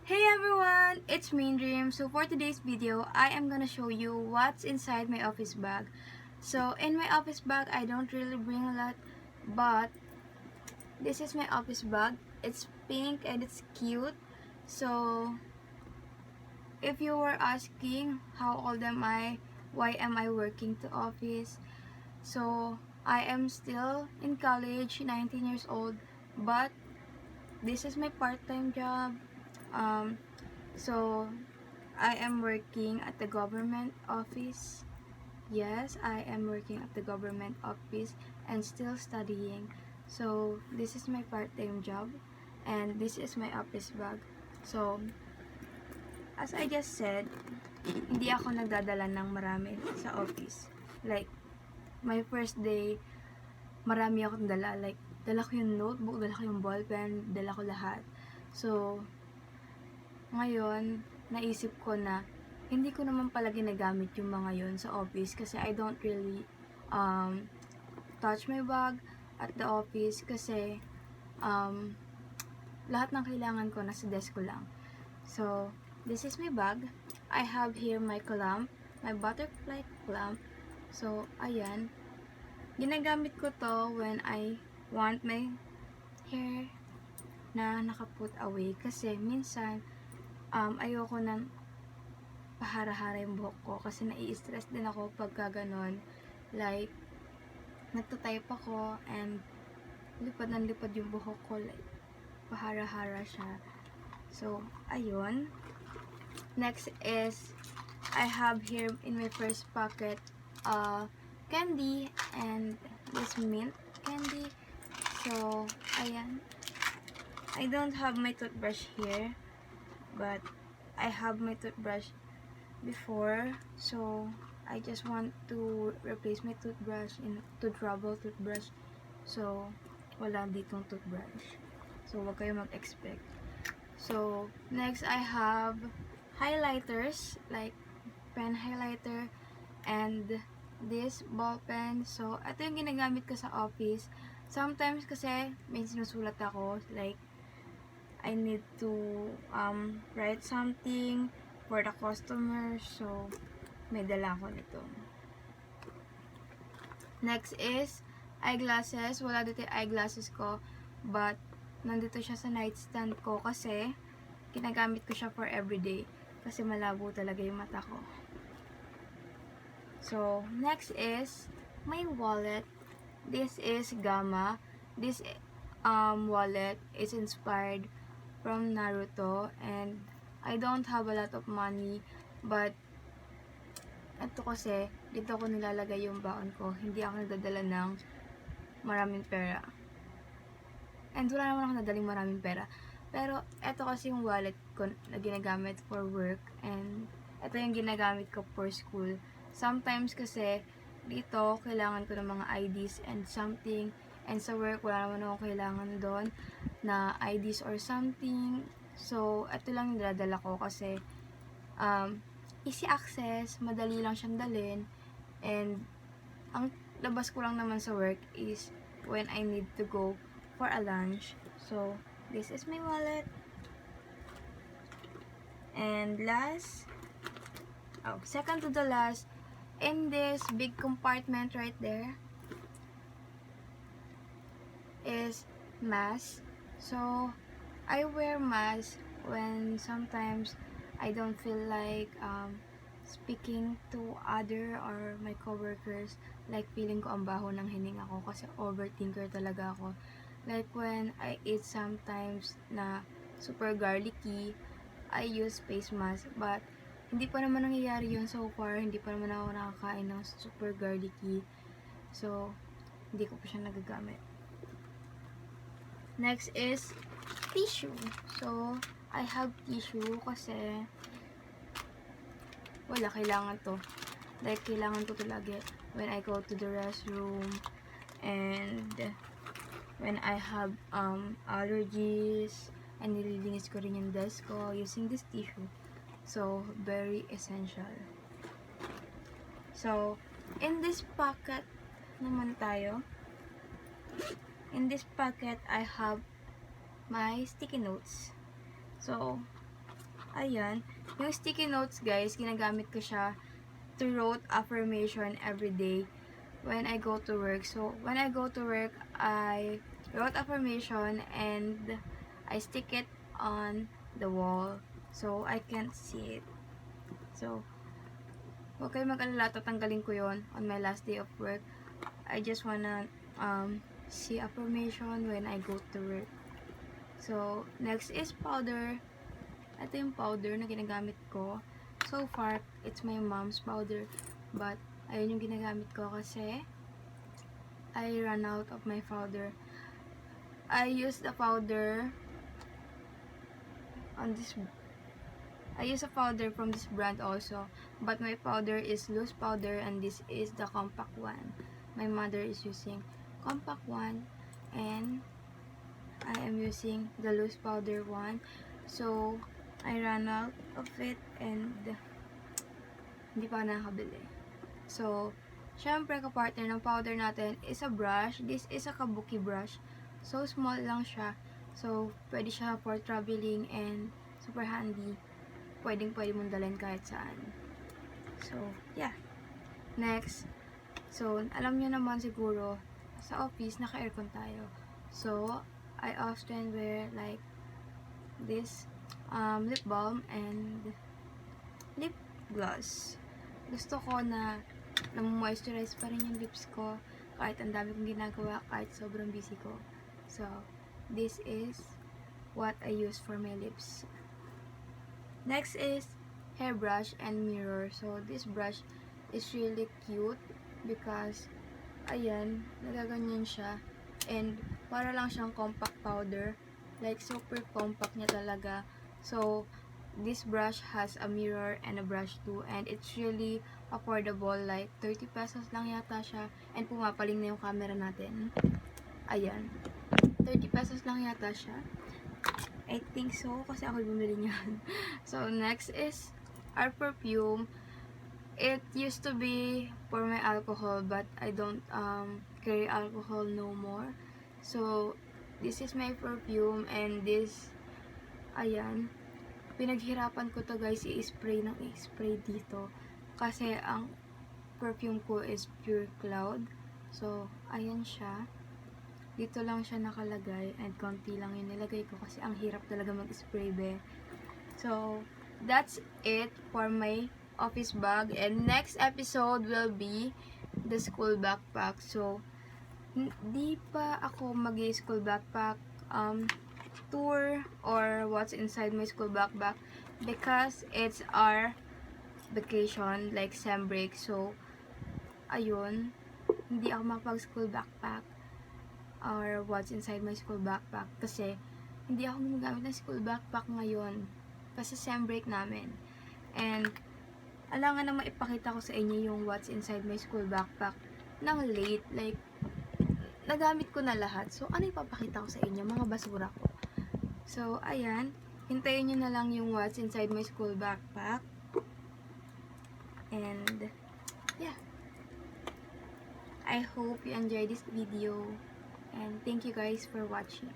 Hey everyone, it's Main Dream. So for today's video, I am gonna show you what's inside my office bag. So in my office bag, I don't really bring a lot, but this is my office bag. It's pink and it's cute. So if you were asking how old am I, why am I working to office? So I am still in college, 19 years old, but this is my part-time job. Um, so I am working at the government office. Yes, I am working at the government office and still studying. So, this is my part-time job and this is my office bag. So, as I just said, hindi ako nagdadala ng marami sa office. Like, my first day, marami akong dala. Like, dala ko yung notebook, dala ko yung ballpen, dala ko lahat. So, ngayon, naisip ko na hindi ko naman pala ginagamit yung mga yon sa office kasi I don't really touch my bag at the office kasi lahat ng kailangan ko nasa desk ko lang. So, this is my bag. I have here my clamp, my butterfly clamp. So, ayan. Ginagamit ko to when I want my hair na naka-put away kasi minsan ayoko nang pahara-hara yung buhok ko kasi nai-stress din ako pagka ganon. Like, nagtatype ako and lipad ng lipad yung buhok ko. Like, pahara-hara siya. So, ayun. Next is, I have here in my first pocket, candy and this mint candy. So, ayan. I don't have my toothbrush here, but I have my toothbrush before, so I just want to replace my toothbrush into trouble toothbrush. So, wala ditong toothbrush. So, wag kayo mag-expect. So, next I have highlighters, like pen highlighter and this ball pen. So, ito yung ginagamit ko sa office. Sometimes kasi may sinusulat ako, like I need to write something for the customer, so may dala ko nito. Next is eyeglasses. Wala dito yung eyeglasses ko, but nandito siya sa nightstand ko kasi ginagamit ko siya for everyday kasi malabo talaga yung mata ko. So, next is my wallet. This is Gamma. This wallet is inspired from Naruto and I don't have a lot of money, but ito kasi dito ko nilalagay yung baon ko. Hindi ako nagdadala ng maraming pera. And wala naman ako nadaling maraming pera. Pero ito kasi yung wallet ko na ginagamit for work and ito yung ginagamit ko for school. Sometimes kasi dito kailangan ko ng mga IDs and something, and sa work wala naman ako kailangan doon na IDs or something. So, ito lang yung dadala ko kasi easy access, madali lang siyang dalhin, and ang labas ko lang naman sa work is when I need to go for a lunch. So, this is my wallet. And last, second to the last, in this big compartment right there is mask. So, I wear mask when sometimes I don't feel like speaking to other or my coworkers. Like, feeling ko ang baho ng hininga ko kasi overthinker talaga ako. Like, when I eat sometimes na super garlicky, I use face mask. But, hindi pa naman nangyayari yun so far. Hindi pa naman ako nakakain ng super garlicky. So, hindi ko pa siya nagagamit. Next is tissue. So, I have tissue kasi wala, kailangan to. Like, kailangan ko to lagi when I go to the restroom and when I have allergies and nililinis ko rin yung desk ko using this tissue. So, very essential. So, in this pocket naman tayo. In this pocket, I have my sticky notes. So, ayan. Yung sticky notes, guys, ginagamit ko siya to wrote affirmation every day when I go to work. So, when I go to work, I wrote affirmation and I stick it on the wall so I can't see it. So, huwag kayo mag-alala, tatanggalin ko yon on my last day of work. I just wanna see affirmation when I go to work. So, next is powder. Ito yung powder na ginagamit ko. So far, it's my mom's powder. But, ayun yung ginagamit ko kasi I ran out of my powder. I use the powder on this. I use a powder from this brand also. But my powder is loose powder and this is the compact one. My mother is using compact one and I am using the loose powder one. So, I ran out of it and hindi pa nakabili. So, syempre kapartner ng powder natin is a brush. This is a kabuki brush. So, small lang siya. So, pwede siya for traveling and super handy. Pwede mong dalhin kahit saan. So, yeah. Next. So, alam nyo naman siguro, sa office, naka-aircon tayo. So, I often wear like this lip balm and lip gloss. Gusto ko na moisturize pa rin yung lips ko kahit ang dami kong ginagawa, kahit sobrang busy ko. So, this is what I use for my lips. Next is hairbrush and mirror. So, this brush is really cute because, ayan, nagaganyan siya. And, para lang siyang compact powder. Like, super compact niya talaga. So, this brush has a mirror and a brush too. And, it's really affordable. Like, 30 pesos lang yata siya. And, pumapaling na yung camera natin. Ayan. 30 pesos lang yata siya. I think so. Kasi ako bumili niyan. So, next is our perfume. It used to be for my alcohol, but I don't carry alcohol no more. So, this is my perfume and this, ayan, pinaghirapan ko to guys, i-spray ng i-spray dito. Kasi ang perfume ko is Pure Cloud. So, ayan siya. Dito lang siya nakalagay and konti lang yung nilagay ko kasi ang hirap talaga mag-spray be. So, that's it for my office bag. And next episode will be the school backpack. So, hindi pa ako mag-school backpack tour or what's inside my school backpack because it's our vacation, like sem break. So, ayun, hindi ako makapag-school backpack or what's inside my school backpack kasi hindi ako gumagamit ng school backpack ngayon kasi sem break namin. And, alangan na maipakita ko sa inyo yung what's inside my school backpack ng late, like, nagamit ko na lahat. So, ano ipapakita ko sa inyo? Mga basura ko. So, ayan. Hintayin nyo na lang yung what's inside my school backpack. And, yeah. I hope you enjoyed this video. And thank you guys for watching.